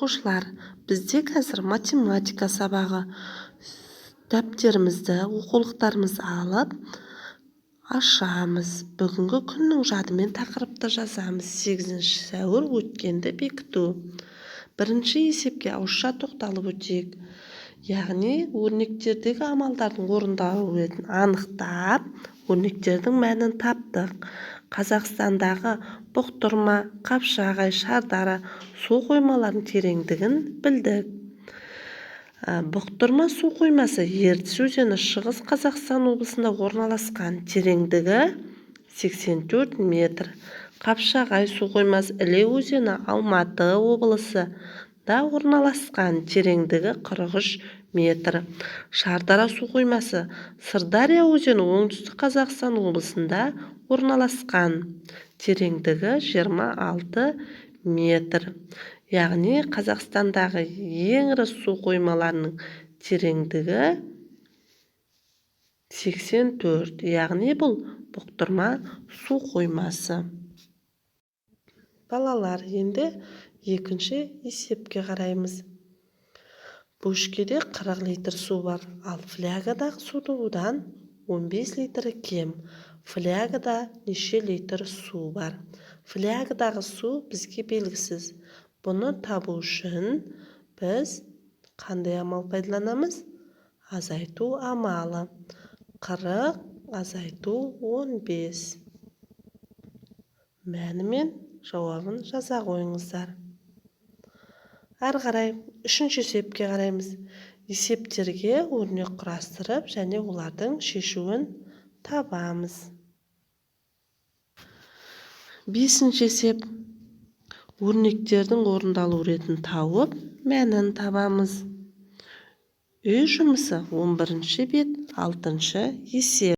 Оқушылар, бізде қазір математика сабағы. Дәптерімізді, оқулықтарымызды алып ашамыз. Бүгінгі күннің жадымен тақырыпты жазамыз. 8 сәуір өткенді бекіту. Бірінші есепке ауызша тоқталып өтейік. Яғни өрнектердегі амалдардың орындалу ретін анықтап, өрнектердің мәнін таптық. Қазақстандағы бұқтырма, Қапшағай, Шардара су қоймаларының тереңдігін білдік. Бұқтырма су қоймасы Ертіс өзені Шығыс Қазақстан облысында орналасқан, тереңдігі 84 метр. Қапшағай су қоймасы Іле өзені Алматы облысында орналасқан, тереңдігі 43 метр. Шардара су қоймасы Сырдария өзені оңтүстік Қазақстан облысында орналасқан, тереңдігі 26 метр. Яғни Қазақстандағы ең ірі су қоймаларының тереңдігі 84. Яғни бұл бұқтырма су қоймасы. Балалар, енді екінші есепке қараймыз. Бөшкеде 40 литр су бар, ал флягадағы суды одан 15 литрі кем. Флягада неше литр су бар? Флягадағы су бізге белгісіз. Бұны табу үшін біз қандай амал пайдаланамыз? Азайту амалы. 40 азайту 15. Мәні мен жауабын жаза қойыңыздар. Ары қарай үшінші есепке қараймыз. Есептерге өрнек құрастырып және олардың шешуін табамыз. Бесінші есеп. Өрнектердің орындалу ретін тауып, мәнін табамыз. Үй жұмысы 11-ші бет 6-шы есеп.